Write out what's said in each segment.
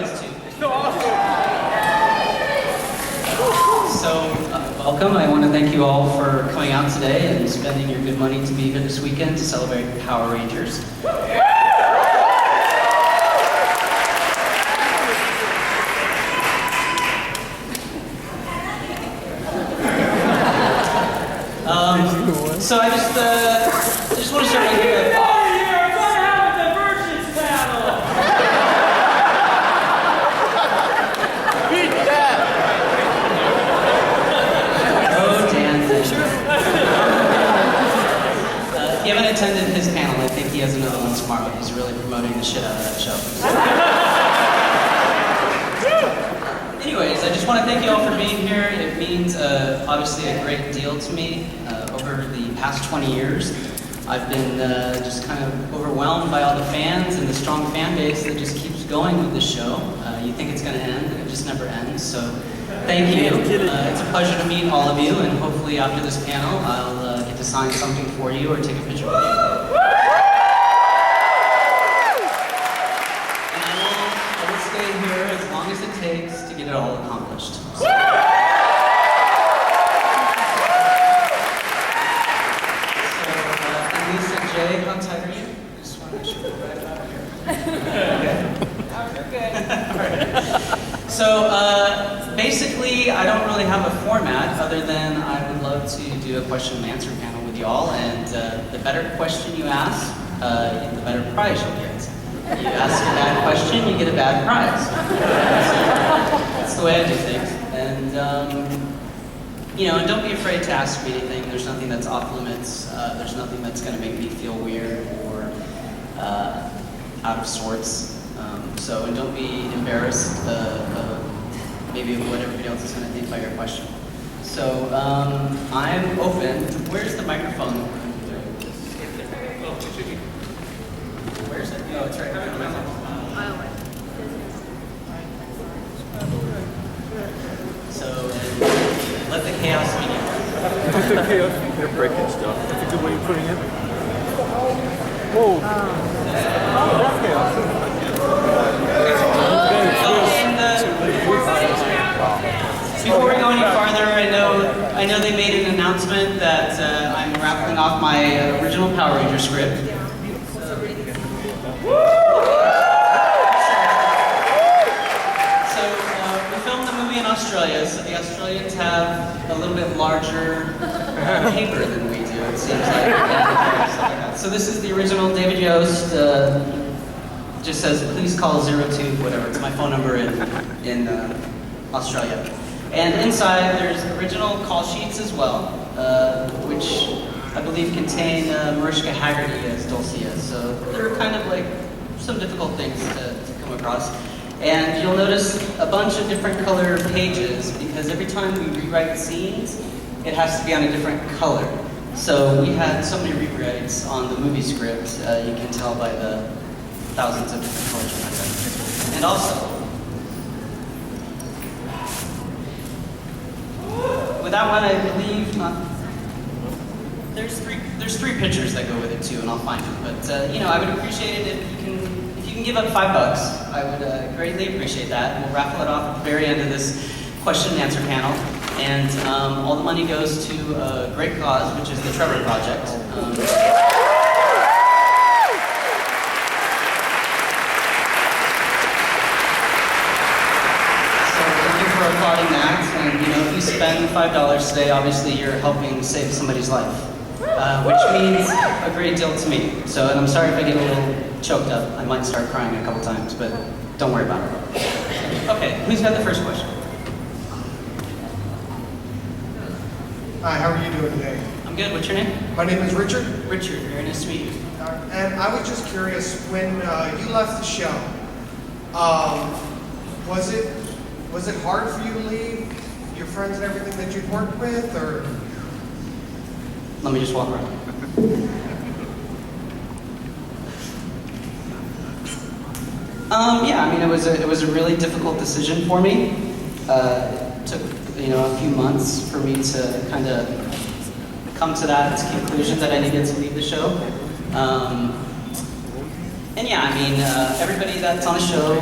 is too. So, welcome. I want to thank you all for coming out today and spending your good money to be here this weekend to celebrate Power Rangers. So I just want to start right here. We're going to have a Divergence battle! Beat that! Oh, Dan. If you haven't attended his panel, I think he has another one tomorrow. He's really promoting the shit out of that show. Anyways, I just want to thank you all for being here. It means obviously a great deal to me. Over the past 20 years, I've been just kind of overwhelmed by all the fans and the strong fan base that just keeps going with this show. You think it's going to end, and it just never ends. So thank you. It's a pleasure to meet all of you, and hopefully after this panel, I'll get to sign something for you or take a picture with you. And I will stay here as long as it takes to get it all accomplished. So, how tight are you? I just want to make sure we're right about here. Okay. You're good. All right. So basically, I don't really have a format other than I would love to do a question and answer panel with you all, and the better question you ask, the better prize you'll get. You ask a bad question, you get a bad prize. That's the way I do things. And you know, and don't be afraid to ask me anything. There's nothing that's off limits. There's nothing that's going to make me feel weird or out of sorts. And don't be embarrassed maybe of what everybody else is going to think by your question. So I'm open. Where's the microphone? Where's it? Oh, it's right here. So let the chaos begin. Let the chaos. They're breaking stuff. That's a good way of putting it. Whoa. That's chaos. Before we go any farther, I know they made an announcement that I'm raffling off my original Power Ranger script. We filmed the movie in Australia, so the Australians have a little bit larger paper than we do, it seems like. So this is the original David Yost. Just says, please call 02, whatever. It's my phone number in Australia. And inside, there's original call sheets as well, which I believe contain Mariska Haggerty as Dulcia. So they're kind of like some difficult things to come across. And you'll notice a bunch of different color pages because every time we rewrite scenes, it has to be on a different color. So we had so many rewrites on the movie script, you can tell by the thousands of different colors we had. And also, with that one, I believe there's three pictures that go with it too, and I'll find them. But you know, I would appreciate it if you can give up $5. I would greatly appreciate that. And we'll raffle it off at the very end of this question and answer panel, and all the money goes to a great cause, which is the Trevor Project. Applauding that, and you know, if you spend $5 today, obviously you're helping save somebody's life, which means a great deal to me. So, and I'm sorry if I get a little choked up. I might start crying a couple times, but don't worry about it. Okay, who's got the first question? Hi, how are you doing today? I'm good. What's your name? My name is Richard. Richard. Very nice to meet you. And I was just curious, when you left the show, was it hard for you to leave your friends and everything that you'd worked with, or? Let me just walk around. Yeah, I mean, it was a really difficult decision for me. It took a few months for me to kind of come to that conclusion that I needed to leave the show. And yeah, I mean, everybody that's on the show,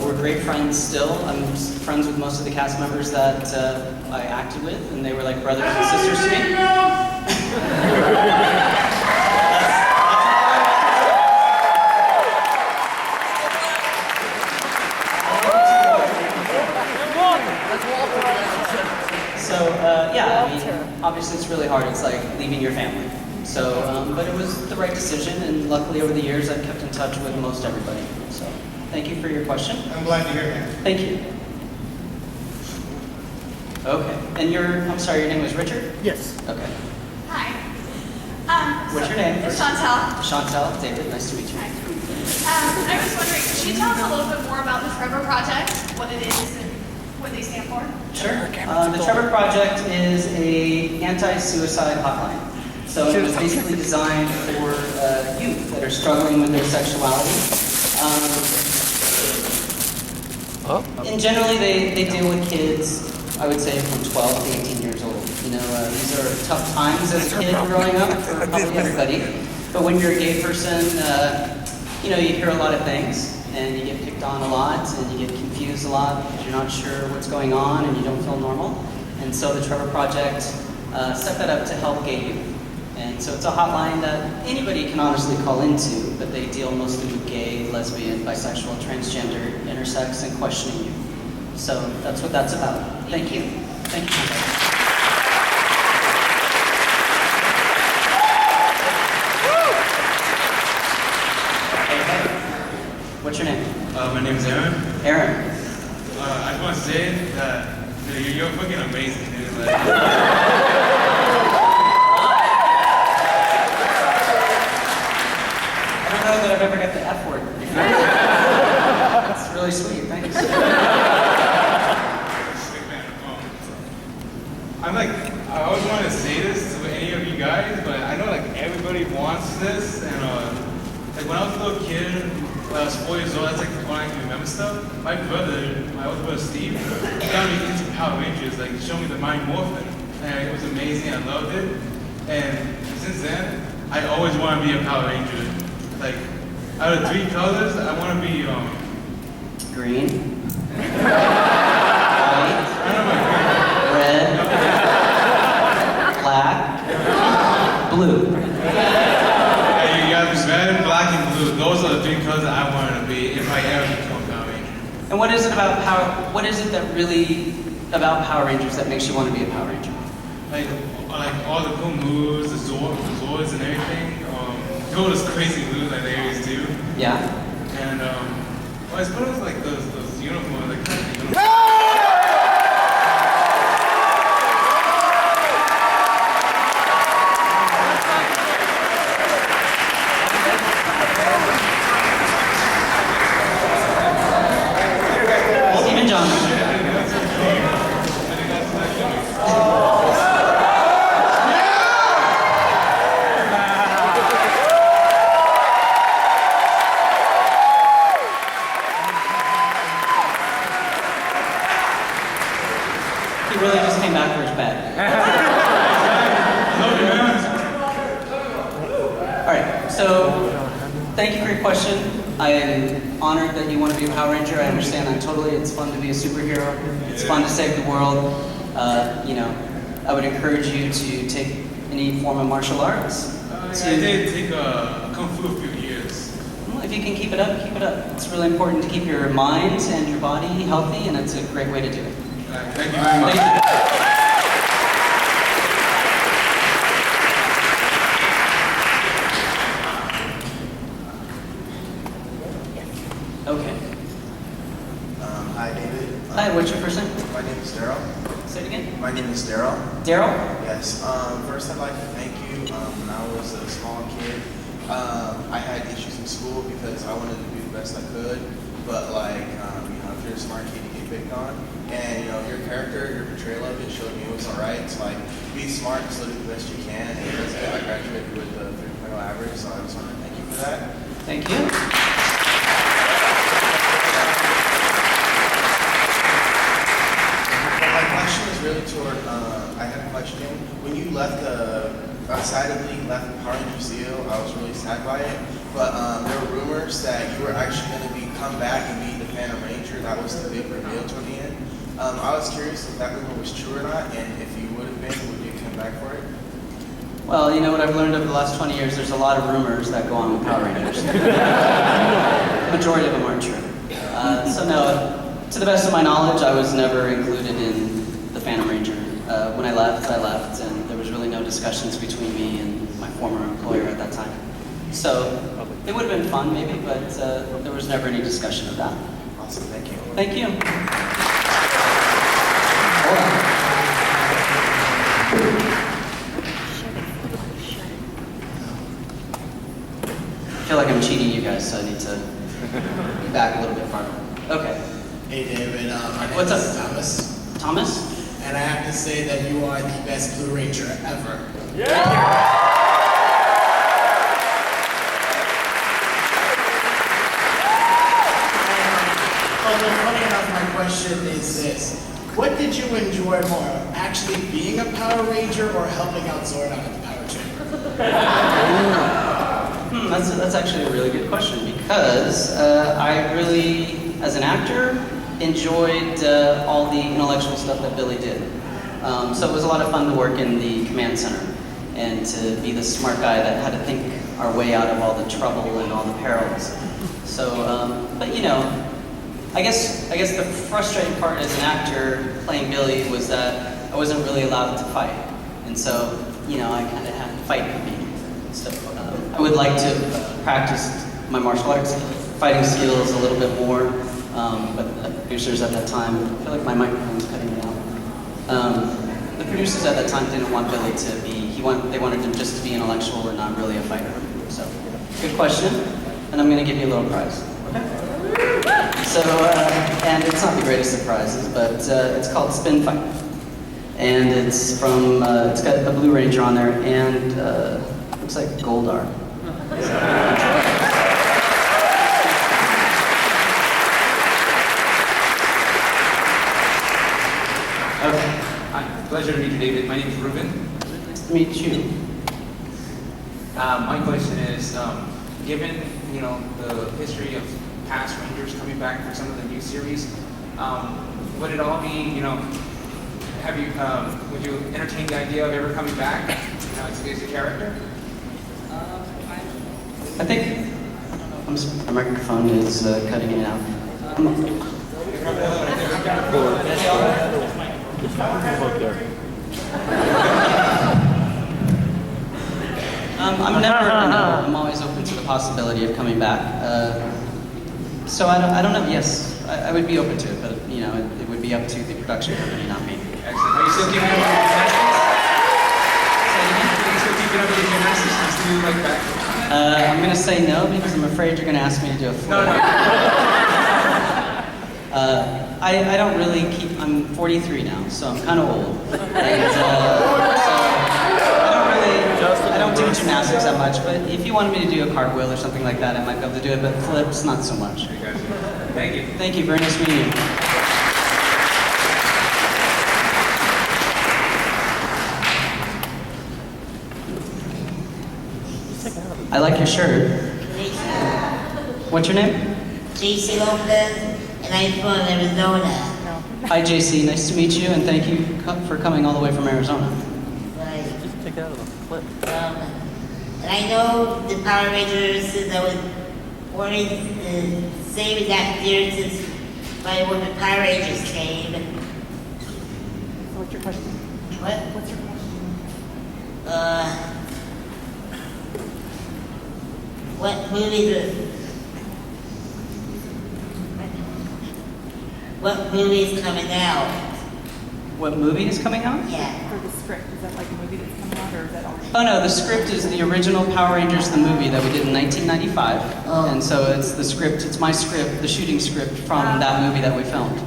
we're great friends still. I'm friends with most of the cast members that I acted with, and they were like brothers and sisters to me. So, yeah, I mean, obviously it's really hard. It's like leaving your family. So, but it was the right decision, and luckily over the years I've kept in touch with most everybody. So, thank you for your question. I'm glad to hear that. Thank you. Okay, and I'm sorry, your name was Richard? Yes. Okay. Hi. What's your name? It's Chantel. Chantel, David, nice to meet you. Hi. I was wondering, can you tell us a little bit more about the Trevor Project, what it is and what they stand for? Sure. The Trevor Project is a anti-suicide hotline. So it was basically designed for youth that are struggling with their sexuality. And generally they deal with kids, I would say from 12 to 18 years old. You know, these are tough times as a kid growing up for probably everybody. But when you're a gay person, you know, you hear a lot of things and you get picked on a lot and you get confused a lot because you're not sure what's going on and you don't feel normal. And so the Trevor Project set that up to help gay youth. And so it's a hotline that anybody can honestly call into, but they deal mostly with gay, lesbian, bisexual, transgender, intersex, and questioning you. So that's what that's about. Thank you. Thank you. Okay. What's your name? My name is Aaron. Aaron. I just want to say that you're fucking amazing, dude. Like, I don't know that I've ever got the F word before. It's really sweet. Thanks. I'm like, I always wanted to say this to any of you guys, but I know like everybody wants this, and like when I was a little kid, when I was 4 years old, that's like when I can remember stuff. My brother, my older brother Steve, he got me into Power Rangers, like showed me the Mind Morphin, and it was amazing. I loved it, and since then, I always want to be a Power Ranger. Like out of 3 colors, I want to be Green. I White. don't know my Red. Black. Blue. Yeah, you got red, black, and blue. Those are the 3 colors that I wanted to be if I ever become a Power Ranger. And what is it about what is it that really about Power Rangers that makes you want to be a Power Ranger? Like all the cool moves, the Zords and everything. Do all those crazy moves like they always do. Yeah. And well, I suppose like those uniforms, like kind of uniforms. Stephen Johnson. He really just came back for his bed. All right, so thank you for your question. I am honored that you want to be a Power Ranger. I understand that totally. It's fun to be a superhero. It's fun to save the world. You know, I would encourage you to take any form of martial arts. I did take Kung Fu a few years. Well, if you can keep it up, keep it up. It's really important to keep your mind and your body healthy, and it's a great way to do it. Thank you very much. Thank you. Okay. Hi, David. Hi, what's your first name? My name is Daryl. Say it again. My name is Daryl. Daryl? Yes. First, I'd like to thank you. When I was a small kid, I had issues in school because I wanted to do the best I could. But like, you know, if you're a smart kid, you get picked on. And you know, your character, your portrayal of it showed me it was alright. It's like, be smart, still do the best you can. And that's it. I graduated with a 3.0 average, so I just want to thank you for that. Thank you. My question is really toward, I had a question. When you left decidedly left Power Rangers Zeo, I was really sad by it. But there were rumors that you were actually going to come back and be the Phantom Ranger that was the big reveal toward the end. I was curious if that rumor was true or not, and if you would have been, would you come back for it? Well, you know what I've learned over the last 20 years, there's a lot of rumors that go on with Power Rangers. Majority of them aren't true. So no, to the best of my knowledge, I was never included in the Phantom Ranger. When I left, and there was really no discussions between me and my former employer at that time. So it would have been fun maybe, but there was never any discussion of that. Awesome, thank you. Thank you. Hold on. I feel like I'm cheating you guys, so I need to be back a little bit farther. Okay. Hey David, my name What's up? is Thomas, Thomas? and I have to say that you are the best Blue Ranger ever. Although funny enough, my question is this. What did you enjoy more, actually being a Power Ranger or helping out Zordon at the Power Chamber? That's actually a really good question because I really, as an actor, enjoyed all the intellectual stuff that Billy did. So it was a lot of fun to work in the command center and to be the smart guy that had to think our way out of all the trouble and all the perils. So, but you know, I guess the frustrating part as an actor playing Billy was that I wasn't really allowed to fight, and so you know I kind of had to fight for me. So I would like to practice my martial arts fighting skills a little bit more, but the producers at that time, I feel like my microphone's cutting it out. The producers at that time didn't want Billy to be. They wanted him just to be intellectual and not really a fighter. So good question, and I'm going to give you a little prize. So, and it's not the greatest of prizes, but it's called Spin Fight. And it's from, it's got a Blue Ranger on there, and looks like Goldar. Okay. Hi, pleasure to meet you, David. My name is Ruben. Nice to meet you. My question is, given the history of past Rangers coming back for some of the new series, would it all be would you entertain the idea of ever coming back as a character? I think my microphone is cutting it out. I'm always open to the possibility of coming back. So I don't know. Yes, I would be open to it, but it would be up to the production company, not me. Excellent. Are you still keeping up with your gymnastics? Are you still keeping up with your gymnastics? Do you still like that? I'm gonna say no because I'm afraid you're gonna ask me to do a flip. No. I don't really keep. I'm 43 now, so I'm kind of old. And, so I don't do gymnastics that much. But if you wanted me to do a cartwheel or something like that, I might be able to do it. But flips, not so much. Thank you. Thank you. Very nice meeting you. I like your shirt. What's your name? JC Lopez, and I'm from Arizona. Hi, JC. Nice to meet you, and thank you for coming all the way from Arizona. Right. Just take it out of the flip. And I know the Power Rangers that was always the same exact year since when the Power Rangers came. What's your question? What? What's your question? What movie is coming out? What movie is coming out? Yeah. For the script, is that like a movie that's coming out, or is that already? Oh no, the script is the original Power Rangers, the movie that we did in 1995. Oh. And so it's the script, it's my script, the shooting script from that movie that we filmed.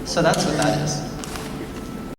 So that's what that is.